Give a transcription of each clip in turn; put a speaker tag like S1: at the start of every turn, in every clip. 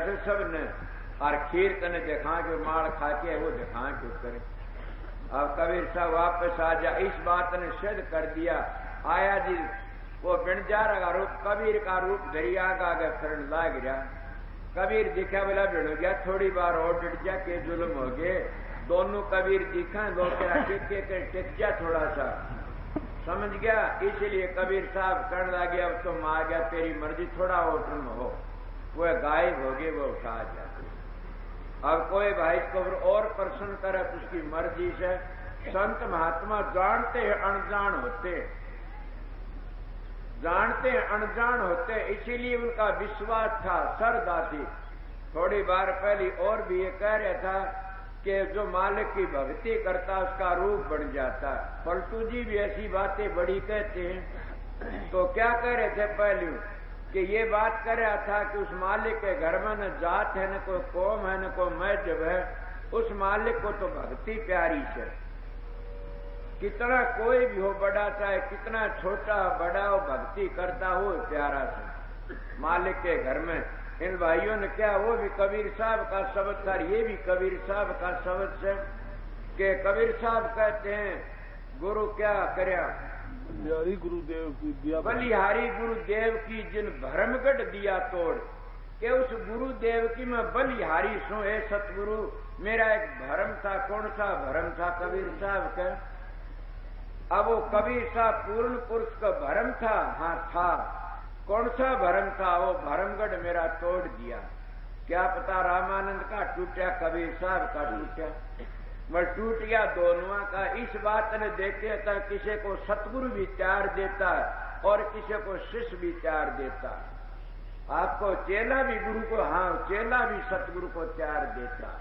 S1: से सब ने और खीर तने दिखा के माल खा के वो दिखा के करे। अब कबीर साहब वापस आ जा, इस बात ने सिद्ध कर दिया। आया जी वो बिणजार का रूप कबीर का रूप दरिया का आगे फिरन लाग गया। कबीर दिखा बोला भिड़ गया, थोड़ी बार और डिट जा के जुल्म हो गए। दोनों कबीर दिखा, दो टिक जा थोड़ा सा, समझ गया। इसलिए कबीर साहब कहने लगे अब तो आ गया तेरी मर्जी, थोड़ा और तुम हो। वह गायब हो गए, वो उठा जा। अब कोई भाई को और प्रश्न करे तो उसकी मर्जी से। संत महात्मा जानते हैं अनजान होते, जानते हैं अनजान होते, इसीलिए उनका विश्वास था, श्रद्धा थी। थोड़ी बार पहले और भी ये कह रहा था कि जो मालिक की भक्ति करता उसका रूप बढ़ जाता। पलटू जी भी ऐसी बातें बड़ी कहते हैं। तो क्या कह रहे थे पहले कि ये बात कर रहा था कि उस मालिक के घर में न जात है, न कोई कौम है, न कोई मजहब है, उस मालिक को तो भक्ति प्यारी से। कितना कोई भी हो बड़ा, चाहे कितना छोटा बड़ा हो, भक्ति करता हो प्यारा से मालिक के घर में। इन भाइयों ने क्या, वो भी कबीर साहब का शब्द था, ये भी कबीर साहब का शब्द से कि कबीर साहब कहते हैं गुरु क्या करया,
S2: बलिहारी गुरुदेव की दिया,
S1: बलिहारी गुरुदेव की जिन भरमगढ़ दिया तोड़, के उस गुरुदेव की मैं बलिहारी सो। ए सतगुरु मेरा एक भरम था, कौन सा भरम था कबीर साहब का। अब वो कबीर साहब पूर्ण पुरुष का भरम था, हाँ था। कौन सा भरम था, वो भरमगढ़ मेरा तोड़ दिया। क्या पता रामानंद का टूटा, कबीर साहब का टूटा, वह टूट गया दोनों का। इस बात ने देखते था किसी को सतगुरु भी त्यार देता और किसी को शिष्य भी त्यार देता। आपको चेला भी गुरु को, हाँ चेला भी सतगुरु को त्यार देता।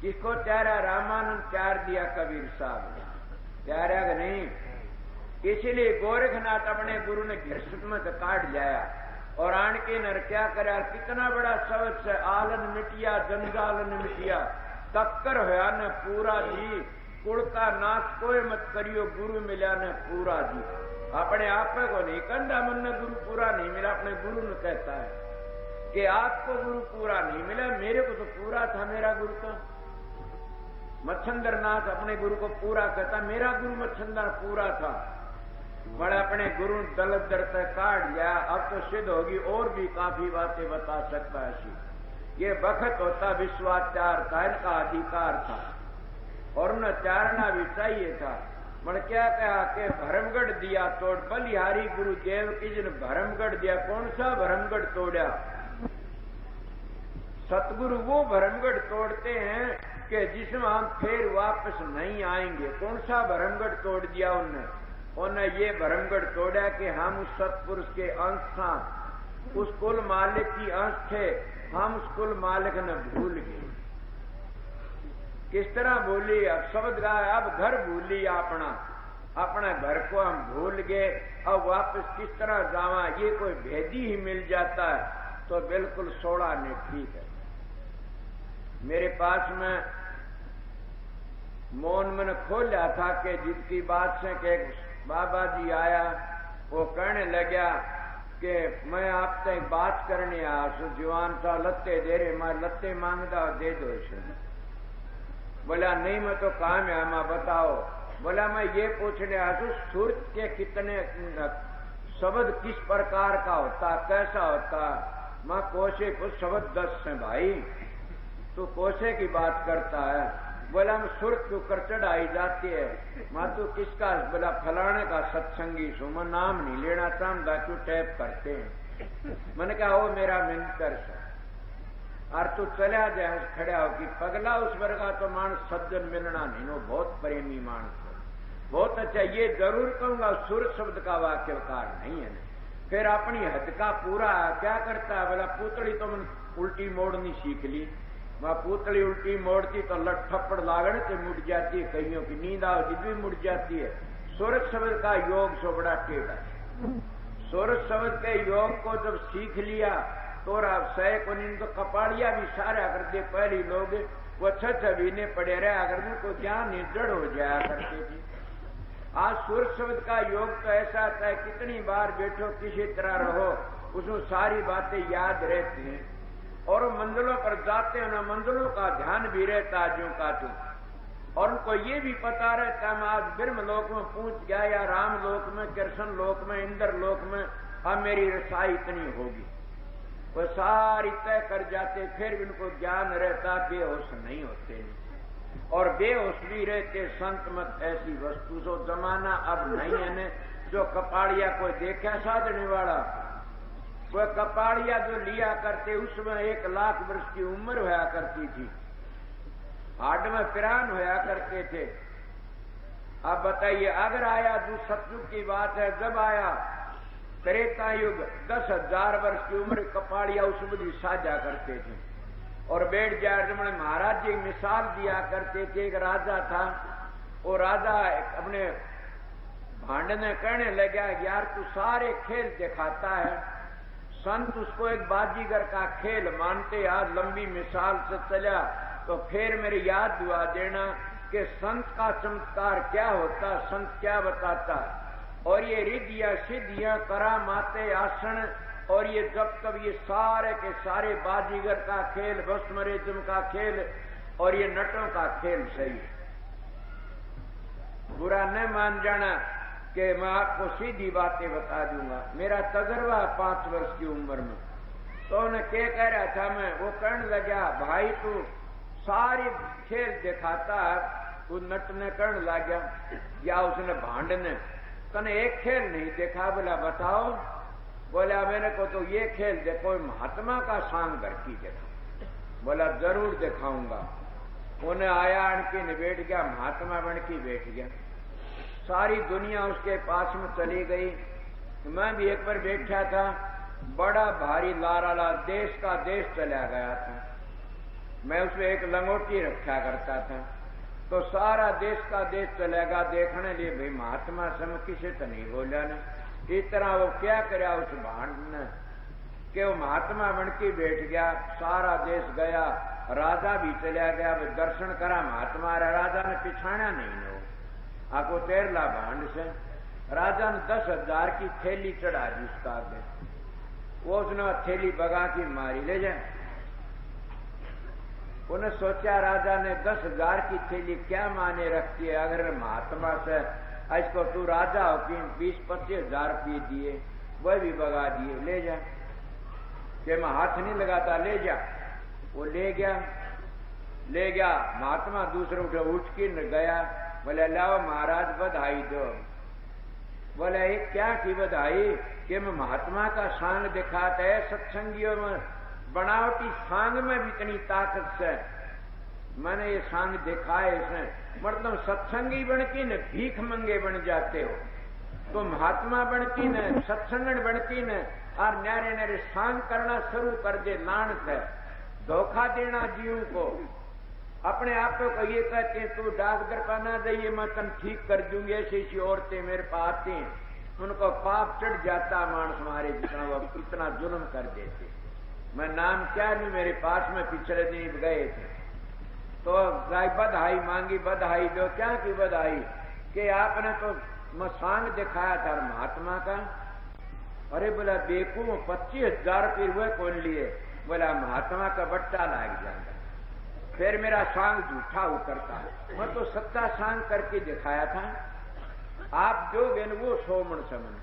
S1: किसको त्यारा, रामानंद त्यार दिया कबीर साहब ने, त्यारा कि नहीं। इसलिए गोरखनाथ अपने गुरु ने घिरसुत में काट जाया और आन के नर क्या करा, कितना बड़ा शब्द से आलन मिटिया जंजालन मिटिया, तक्कर होया ने पूरा जी, कुल का नाश कोई मत करियो, गुरु मिला ने पूरा जी। अपने आप को नहीं कंधा, मन ने गुरु पूरा नहीं मिला, अपने गुरु ने कहता है कि आपको गुरु पूरा नहीं मिला, मेरे को तो पूरा था मेरा गुरु। तो मच्छंदर नाथ अपने गुरु को पूरा कहता, मेरा गुरु मच्छंदर पूरा था। बड़े अपने गुरु दलत दर से काट गया। अब तो सिद्ध होगी और भी काफी बातें बता सकता है। ये बखत होता विश्वाचार था, इनका अधिकार था और उन्हें चारना भी चाहिए था। मन क्या कहा कि भरमगढ़ दिया तोड़, बलिहारी गुरुदेव की जिन भरमगढ़ दिया। कौन सा भरमगढ़ तोड़ा, सतगुरु वो भरमगढ़ तोड़ते हैं कि जिसमें हम फिर वापस नहीं आएंगे। कौन सा भरमगढ़ तोड़ दिया उन्होंने ये भरमगढ़ तोड़ा कि हम उस सतपुरुष के अंश था, उस कुल मालिक की अंश थे, हम उस कुल मालिक ने भूल गए। किस तरह भूली, अब शब्द गाया, अब घर भूली अपना, अपने घर को हम भूल गए। अब वापस किस तरह जावा, ये कोई भेदी ही मिल जाता है तो बिल्कुल 16 ने ठीक है। मेरे पास में मौन मैंने खोला था कि जिसकी बात से कि बाबा जी आया, वो कहने लगा कि मैं आपसे एक बात करने आया, जवान सा लत्ते दे रहे, मैं लत्ते मांगता दे दो इसे। बोला नहीं मैं तो काम है, मैं बताओ। बोला मैं ये पूछने आया सुर के कितने शब्द किस प्रकार का होता, कैसा होता। मैं कोशे कुछ शब्द 10 है भाई, तू कोशे की बात करता है। बोला मैं सुर के ऊपर चढ़ाई जाती है। मैं तू किसका, बोला फलाने का सत्संगी सु, मैं नाम नहीं लेना चाहता, तू टैप करते हैं। मैंने कहा वो मेरा मिलकर से और तू चला जाए खड़ा हो कि पगला उस वर्ग का तो मानस सज्जन मिलना नहीं, वो बहुत प्रेमी मानस है, बहुत अच्छा। ये जरूर कहूंगा सुर शब्द का वाक्यकार नहीं है। फिर अपनी हद का पूरा क्या करता है, बोला पुतली तो मैंने उल्टी मोड़नी सीख ली। वह पुतली उल्टी मोड़ती तो लट थप्पड़ लागने से मुड़ जाती है, कईयों की नींद आवती भी मुड़ जाती है। सूरज शब्द का योग सो बड़ा टेढ़ा है। सूरज शब्द के योग को जब सीख लिया तो सह को नींद तो कपाड़िया भी सारा कर दे। पहले लोग वो 6 महीने पड़े रहे, अगर उनको ज्ञान निर्जड़ हो जाया करते थे। आज सूरज शब्द का योग तो ऐसा आता है, कितनी बार बैठो किसी तरह रहो, उसमें सारी बातें याद रहती हैं और वो मंजिलों पर जाते हैं, मंजिलों का ध्यान भी रहता है ज्यों का त्यों। और उनको ये भी पता रहता है मैं आज ब्रह्म लोक में पहुंच गया या राम लोक में, कृष्ण लोक में, इंद्र लोक में, अब मेरी रसाई इतनी होगी। वो सारी तय कर जाते, फिर भी उनको ज्ञान रहता, बेहोश नहीं होते। और बेहोश भी रहते संत मत ऐसी वस्तु जो जमाना अब नहीं है ने। जो कपाड़िया कोई देखा साधने वाला, कोई कपाड़िया जो लिया करते उसमें 1 लाख वर्ष की उम्र होया करती थी, हाड में पिरान होया करते थे। अब बताइए अगर आया जो सतयुग की बात है, जब आया त्रेता युग 10,000 वर्ष की उम्र कपाड़िया उस बुद्धि साझा करते थे। और बैठ जाए महाराज जी मिसाल दिया करते थे। एक राजा था, वो राजा अपने भांडने कहने लगा यार तू सारे खेल दिखाता है। संत उसको एक बाजीगर का खेल मानते, आज लंबी मिसाल से चला तो फिर मेरे याद दुआ देना कि संत का चमत्कार क्या होता, संत क्या बताता। और ये रिद्धियां सिद्धियां करामाते आसन और ये जब तब ये सारे के सारे बाजीगर का खेल, भस्मरेजम का खेल और ये नटों का खेल सही है। बुरा न मान जाना कि मैं आपको सीधी बातें बता दूंगा। मेरा तजर्बा 5 वर्ष की उम्र में। तो उन्हें क्या कह रहा था मैं, वो कहने लगा भाई तू सारी खेल दिखाता है। वो नट ने कहने लगा या उसने भांड ने तने एक खेल नहीं देखा। बोला बताओ। बोला मैंने को तो ये खेल देखो, महात्मा का सांग घर की देखा। बोला जरूर दिखाऊंगा। उन्हें आया अणकी ने बैठ गया, महात्मा बन की बैठ गया। सारी दुनिया उसके पास में चली गई। मैं भी एक बार बैठा था, बड़ा भारी लाराला देश का देश चला गया था। मैं उसमें एक लंगोटी रखा करता था, तो सारा देश का देश चलेगा देखने लिए। भाई महात्मा से मैं किसी तो नहीं बोला ना। इस तरह वो क्या कराया उस भांड ने कि वो महात्मा बन के बैठ गया। सारा देश गया, राजा भी चला गया, दर्शन करा महात्मा। राजा ने पिछाड़ा नहीं नो आपको तेरला भांड से। राजा ने 10,000 की थैली चढ़ा दी उसका आगे। वो उसने थैली बगा की मारी ले जाए। उन्हें सोचा राजा ने 10,000 की थैली क्या माने रखती है, अगर महात्मा से इसको तू राजा हो कि 20-25 हजार रुपये दिए, वह भी बगा दिए, ले जा। कि मैं हाथ नहीं लगाता, ले जा। वो ले गया। महात्मा दूसरे उठ के गया। बोले लाओ महाराज बधाई दो। बोले एक क्या की बधाई कि मैं महात्मा का सांग दिखाता है। सत्संगियों में बनावटी सांग में भी इतनी ताकत से मैंने ये सांग दिखाए। इसमें मतलब सत्संगी बन के न भीख मंगे बन जाते हो, तो महात्मा बन के न सत्संगन बन के न और न्यारे न्यारे सांग करना शुरू कर दे। लान से धोखा देना जीव को। अपने आप को ये कहते हैं तू डॉक्टर का ना जाइए, मैं तन ठीक कर दूंगी। ऐसी औरतें मेरे पास आती हैं, उनको पाप चढ़ जाता मानस हमारे जितना वो इतना जुल्म कर देते। मैं नाम क्या लूं, मेरे पास में पिछले दिन गए थे तो बधाई मांगी। बधाई दो, क्या की बधाई कि आपने तो सांग दिखाया था महात्मा का। अरे बोला देखो 25,000 रुपये हुए कौन लिए। बोला महात्मा का बट्टा लाग जाएगा, फिर मेरा सांग झूठा उतरता। मैं तो सच्चा सांग करके दिखाया था। आप जो बेन वो सोमन समन,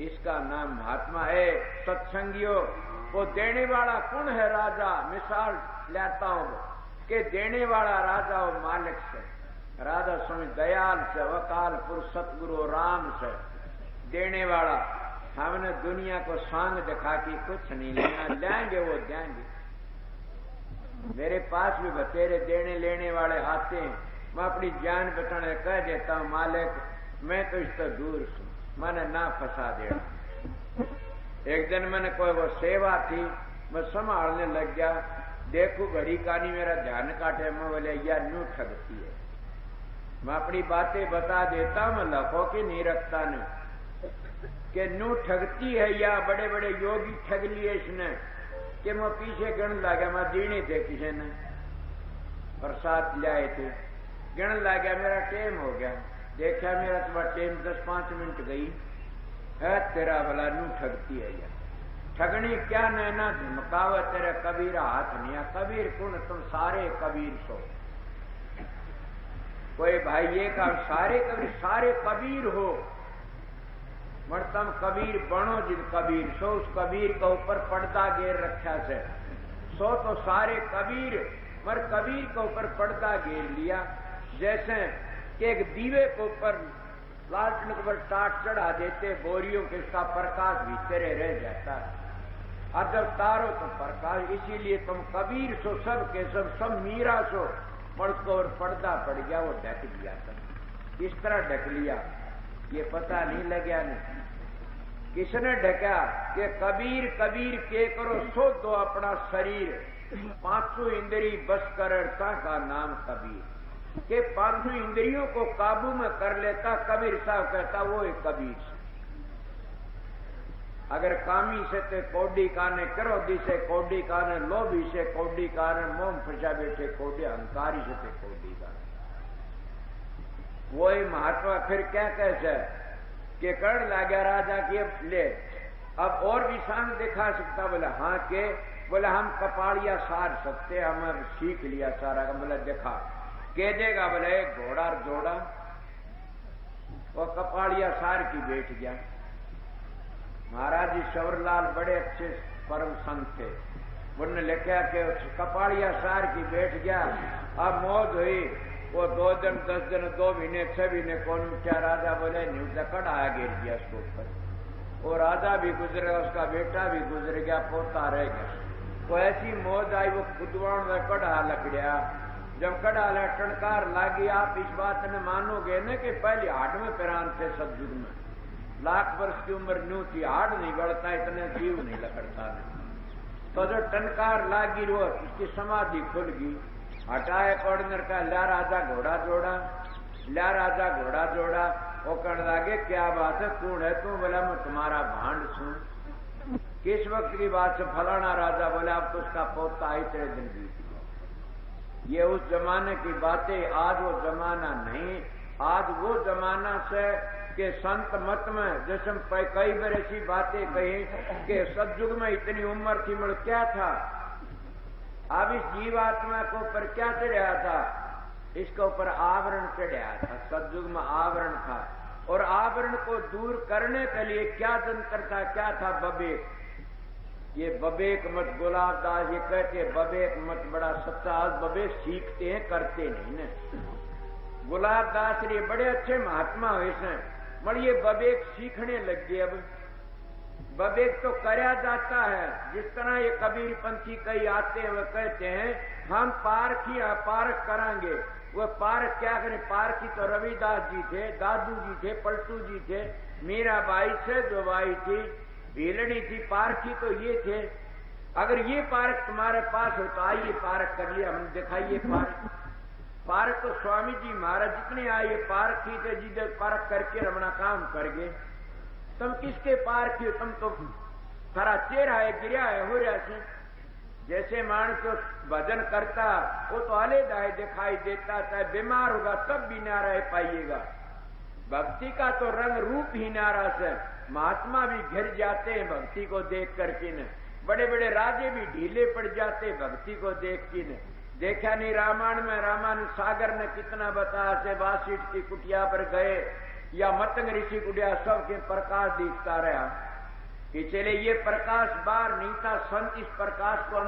S1: इसका नाम महात्मा है। सत्संगियों वो देने वाला कौन है? राजा। मिसाल लाता हूं कि देने वाला राजा वो मालिक से, राधा स्वामी दयाल से, वकाल पुरुष सतगुरु राम से। देने वाला हमने दुनिया को सांग दिखा के कुछ नहीं लेना, लेंगे वो देंगे। मेरे पास भी बतेरे देने लेने वाले आते हैं, मैं अपनी जान बचाने कह देता हूं मालिक मैं तो इससे दूर हूं, मैंने ना फंसा देना। एक दिन मैंने कोई वो सेवा थी, मैं संभालने लग गया। देखो घड़ी का नहीं मेरा ध्यान काटे। मैं बोले यार न्यू ठगती है। मैं अपनी बातें बता देता हूं, मैं लखों की नहीं रखता नहीं कि न्यू ठगती है या बड़े बड़े योगी ठग लिए इसने कि मैं पीछे गण लगा। मैं जीने थे किसी ने प्रसाद लाए थे, गण लगा। मेरा टेम हो गया, देखा मेरा तुम्हारा टेम 10-5 मिनट गई है। तेरा भला न्यू ठगती है यार। ठगनी क्या नैना झुमकावे तेरे कबीरा हाथ निया। कबीर कुण तुम सारे कबीर सो। कोई भाई ये का सारे कबीर हो, मर तुम कबीर बनो जिद कबीर सो। उस कबीर के ऊपर पर्दा घेर रखा से सो तो सारे कबीर, मर कबीर के ऊपर पर्दा घेर लिया। जैसे कि एक दीवे के ऊपर लालटन के ऊपर टाट चढ़ा देते बोरियों के, इसका प्रकाश भीतर रह जाता है और जब तारो तो प्रकाश। इसीलिए तुम कबीर सो सब के सब मीरा सो। पर उसको और पर्दा पड़ गया, वो ढक दिया सब। इस तरह ढक लिया, ये पता नहीं लगा नहीं किसने ढका कि कबीर कबीर के करो सो दो अपना शरीर। पांचों इंद्री बस करता का नाम कबीर। के पांचों इंद्रियों को काबू में कर लेता कबीर साहब कहता वो एक कबीर। अगर कामी से ते कोडी काने, क्रोधी से कोडी काने, लोभी से कोडी काने, मोम फंसा बैठे कोडी, अहंकारी से ते कोडी काने। वही महात्मा फिर क्या कैसे कि कर्ण लागे राजा की ले अब और भी सांग दिखा सकता। बोले हाँ के, बोले हम कपाड़िया सार सकते, हम सीख लिया सारा। बोले देखा के देगा। बोले एक घोड़ा जोड़ा, वो कपाड़िया सार की बैठ गया। महाराज जी शवरलाल बड़े अच्छे परम संत थे। उन्होंने लिखा कि कपाड़िया सार की बैठ गया। अब मौज हुई, वो 2 दिन 10 दिन 2 महीने 6 महीने कौन उठा। राजा बोले न्यूज कड़ा आया गिर गया उसके ऊपर। वो राजा भी गुजर गया, उसका बेटा भी गुजर गया, पोता रह गया। वो ऐसी मौज आई, वो खुदवाण में कड़ा लकड़िया। जब कड़ा टणकार लागी, आप इस बात में मानोगे न कि पहले हाड में पिरान थे सतयुग में। लाख वर्ष की उम्र न्यू थी, हाड नहीं गढ़ता, इतने जीव नहीं लकड़ता। तो जो टनकार लागी रो इसकी समाधि खुल गई। हटाए कॉर्नर का, ल्या राजा घोड़ा जोड़ा, ल्या राजा घोड़ा जोड़ा। वो कहने लगे क्या बात है, कौन है तू? बोला मैं तुम्हारा भांड सुन। किस वक्त की बात से? फलाना राजा। बोला अब तो उसका पोता इतने दिन बीत गया। ये उस जमाने की बातें, आज वो जमाना नहीं। आज वो जमाना से के संत मत में जैसे कई बार ऐसी बातें कही कि सतयुग में इतनी उम्र थी, मगर क्या था? अब इस जीवात्मा के ऊपर क्या चढ़ा था? इसके ऊपर आवरण चढ़ा था। सतयुग में आवरण था, और आवरण को दूर करने के लिए क्या जंत्र था? क्या था? बबेक। ये बबेक मत, गुलाब दास ये कहते बबेक मत, बड़ा सच्चा। आज बबेक सीखते हैं, करते नहीं न। गुलाब दास ये बड़े अच्छे महात्मा वैसे, मगर ये बबेक सीखने लग गए। अब बबेक तो करया जाता है। जिस तरह ये कबीर पंथी कई आते हैं, वह कहते हैं हम पारख करांगे। वो पारख क्या करें? पारखी तो रविदास जी थे, दादू जी थे, पलटू जी थे, मीराबाई से जो बाई थी, भीलनी थी। पारखी तो ये थे। अगर ये पारख तुम्हारे पास हो तो आइए पारख कर लिया, हम दिखाइए पारख। पारख तो स्वामी जी महाराज जितने आए पारखी थे, जिधर पारख करके रमणा काम कर गए। तुम किसके पारखी हो? तुम तो थारा चेहरा है गिरा है हो रहा से। जैसे मानस भजन करता वो तो अलग है, दिखाई देता, चाहे बीमार होगा तब भी ना रह पाइएगा। भक्ति का तो रंग रूप ही नारा से। महात्मा भी घिर जाते हैं भक्ति को देख करके न। बड़े बड़े राजे भी ढीले पड़ जाते भक्ति को देख के न। देखा नहीं रामायण में? रामायण सागर ने कितना बताया से वासिष्ठ की कुटिया पर गए या मतंग ऋषि कुटिया, सबके प्रकाश दिखता रहा कि चले ये प्रकाश बाहर नहीं था। संत इस प्रकाश को